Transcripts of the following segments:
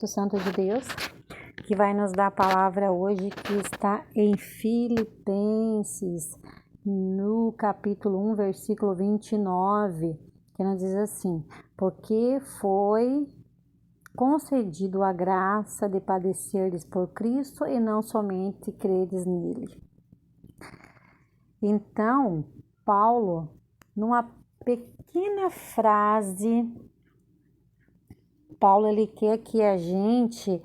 do Santo de Deus, que vai nos dar a palavra hoje, que está em Filipenses, no capítulo 1, versículo 29, que nos diz assim: porque foi concedido a graça de padecerdes por Cristo e não somente credes nele. Então, Paulo, numa pequena frase, Paulo ele quer que a gente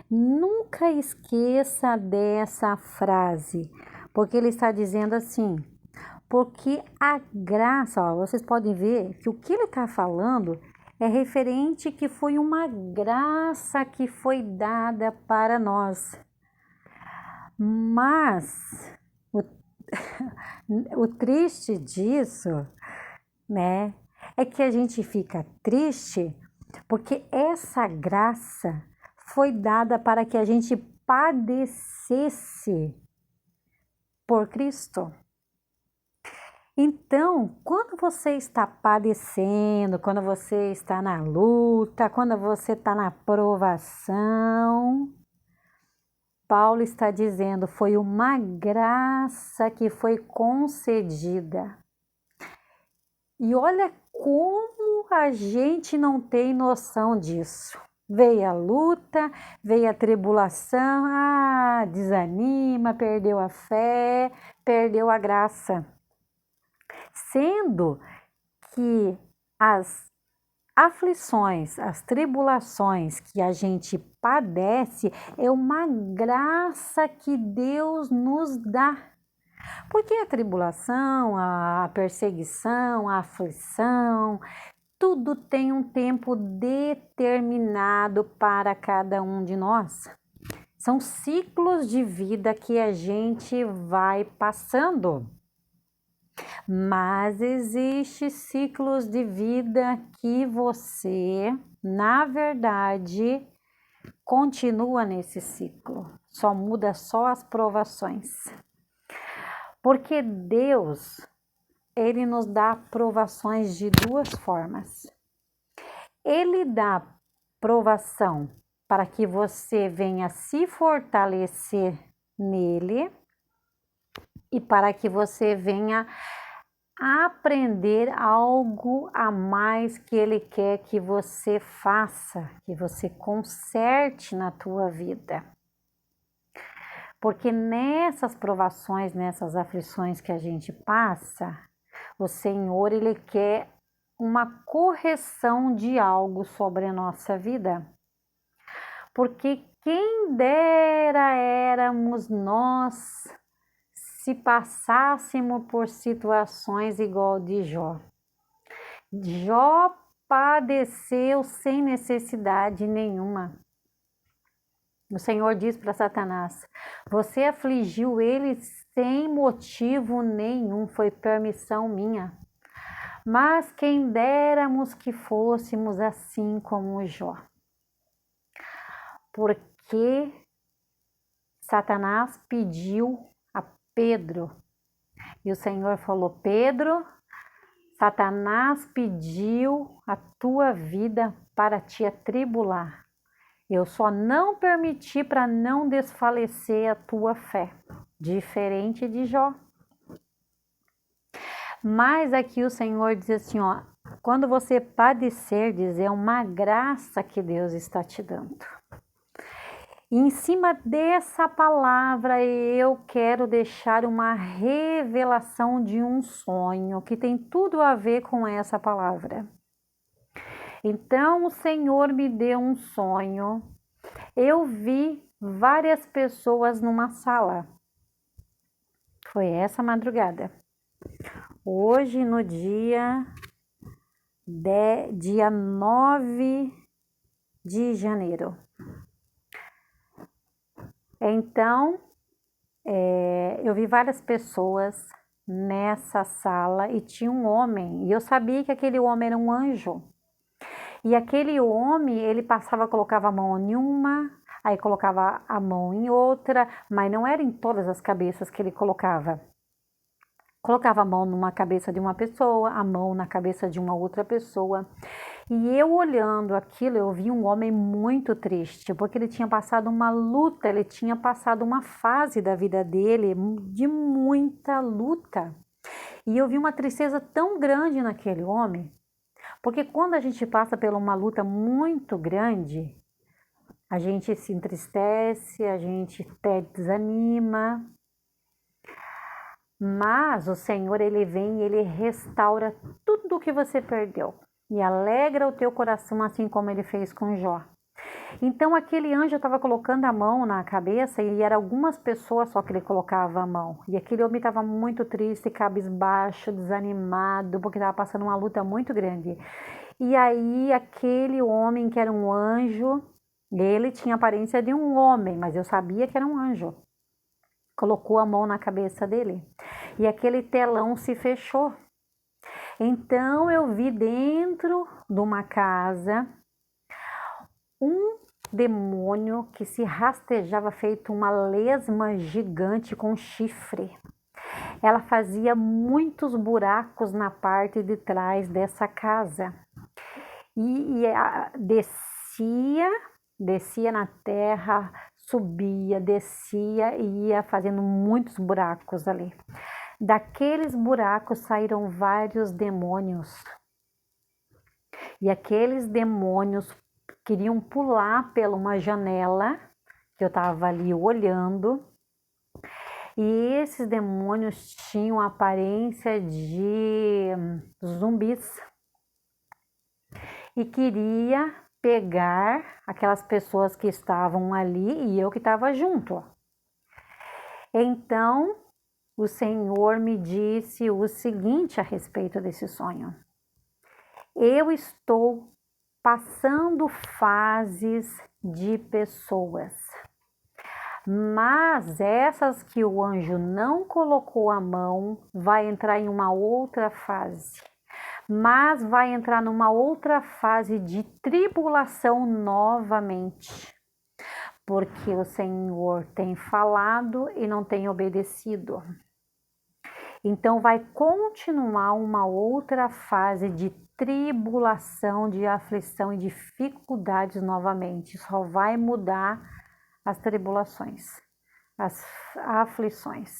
nunca esqueça dessa frase, porque ele está dizendo assim, porque a graça, ó, vocês podem ver que o que ele está falando é referente que foi uma graça que foi dada para nós. Mas o triste disso, né, é que a gente fica triste porque essa graça foi dada para que a gente padecesse por Cristo. Então, quando você está padecendo, quando você está na luta, quando você está na provação, Paulo está dizendo, foi uma graça que foi concedida. E olha como a gente não tem noção disso. Veio a luta, veio a tribulação, desanima, perdeu a fé, perdeu a graça. Sendo que as aflições, as tribulações que a gente padece é uma graça que Deus nos dá. Porque a tribulação, a perseguição, a aflição, tudo tem um tempo determinado para cada um de nós. São ciclos de vida que a gente vai passando. Mas existem ciclos de vida que você, na verdade, continua nesse ciclo. Só muda só as provações. Porque Deus, Ele nos dá provações de duas formas. Ele dá provação para que você venha se fortalecer nele e para que você venha aprender algo a mais que Ele quer que você faça, que você conserte na tua vida. Porque nessas provações, nessas aflições que a gente passa, o Senhor, Ele quer uma correção de algo sobre a nossa vida. Porque quem dera éramos nós se passássemos por situações igual de Jó. Jó padeceu sem necessidade nenhuma. O Senhor diz para Satanás, você afligiu ele sem motivo nenhum, foi permissão minha. Mas quem déramos que fôssemos assim como Jó. Porque Satanás pediu a Pedro, e o Senhor falou, Pedro, Satanás pediu a tua vida para te atribular. Eu só não permiti para não desfalecer a tua fé, diferente de Jó. Mas aqui o Senhor diz assim, ó, quando você padecer, diz, é uma graça que Deus está te dando. E em cima dessa palavra eu quero deixar uma revelação de um sonho que tem tudo a ver com essa palavra. Então o Senhor me deu um sonho. Eu vi várias pessoas numa sala. Foi essa madrugada. Hoje, no dia 9 de janeiro. Então, eu vi várias pessoas nessa sala e tinha um homem. E eu sabia que aquele homem era um anjo. E aquele homem, ele passava, colocava a mão em uma, aí colocava a mão em outra, mas não era em todas as cabeças que ele colocava. Colocava a mão numa cabeça de uma pessoa, a mão na cabeça de uma outra pessoa. E eu olhando aquilo, eu vi um homem muito triste, porque ele tinha passado uma luta, ele tinha passado uma fase da vida dele de muita luta. E eu vi uma tristeza tão grande naquele homem, porque quando a gente passa por uma luta muito grande, a gente se entristece, a gente até desanima, mas o Senhor, Ele vem e Ele restaura tudo o que você perdeu e alegra o teu coração, assim como Ele fez com Jó. Então aquele anjo estava colocando a mão na cabeça e eram algumas pessoas só que ele colocava a mão. E aquele homem estava muito triste, cabisbaixo, desanimado, porque estava passando uma luta muito grande. E aí aquele homem que era um anjo, ele tinha a aparência de um homem, mas eu sabia que era um anjo. Colocou a mão na cabeça dele e aquele telão se fechou. Então eu vi dentro de uma casa um demônio que se rastejava feito uma lesma gigante com chifre. Ela fazia muitos buracos na parte de trás dessa casa e descia na terra, subia, descia e ia fazendo muitos buracos ali. Daqueles buracos saíram vários demônios. E aqueles demônios queriam pular pela uma janela que eu estava ali olhando. E esses demônios tinham a aparência de zumbis. E queria pegar aquelas pessoas que estavam ali e eu que estava junto. Então, o Senhor me disse o seguinte a respeito desse sonho. Eu estou passando fases de pessoas, mas essas que o anjo não colocou a mão vai entrar em uma outra fase, mas vai entrar numa outra fase de tribulação novamente, porque o Senhor tem falado e não tem obedecido. Então vai continuar uma outra fase de tribulação, de aflição e dificuldades novamente. Só vai mudar as tribulações, as aflições.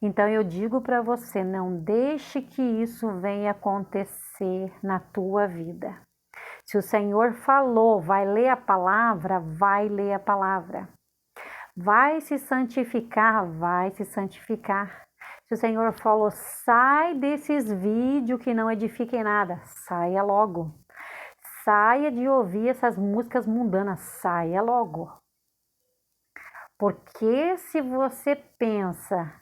Então eu digo para você, não deixe que isso venha acontecer na tua vida. Se o Senhor falou, vai ler a palavra, vai ler a palavra. Vai se santificar, vai se santificar. Se o Senhor falou, sai desses vídeos que não edifiquem nada, saia logo. Saia de ouvir essas músicas mundanas, saia logo. Porque se você pensa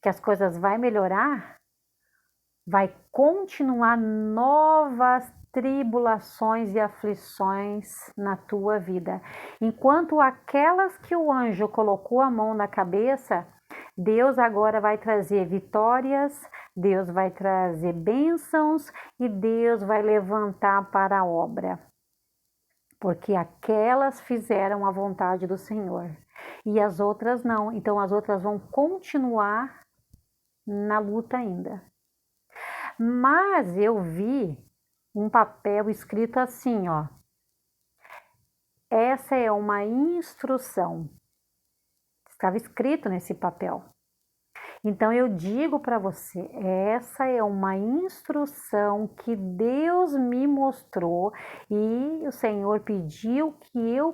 que as coisas vão melhorar, vai continuar novas tribulações e aflições na tua vida. Enquanto aquelas que o anjo colocou a mão na cabeça, Deus agora vai trazer vitórias, Deus vai trazer bênçãos e Deus vai levantar para a obra. Porque aquelas fizeram a vontade do Senhor e as outras não. Então as outras vão continuar na luta ainda. Mas eu vi um papel escrito assim, ó. Essa é uma instrução. Estava escrito nesse papel. Então eu digo para você, essa é uma instrução que Deus me mostrou e o Senhor pediu que eu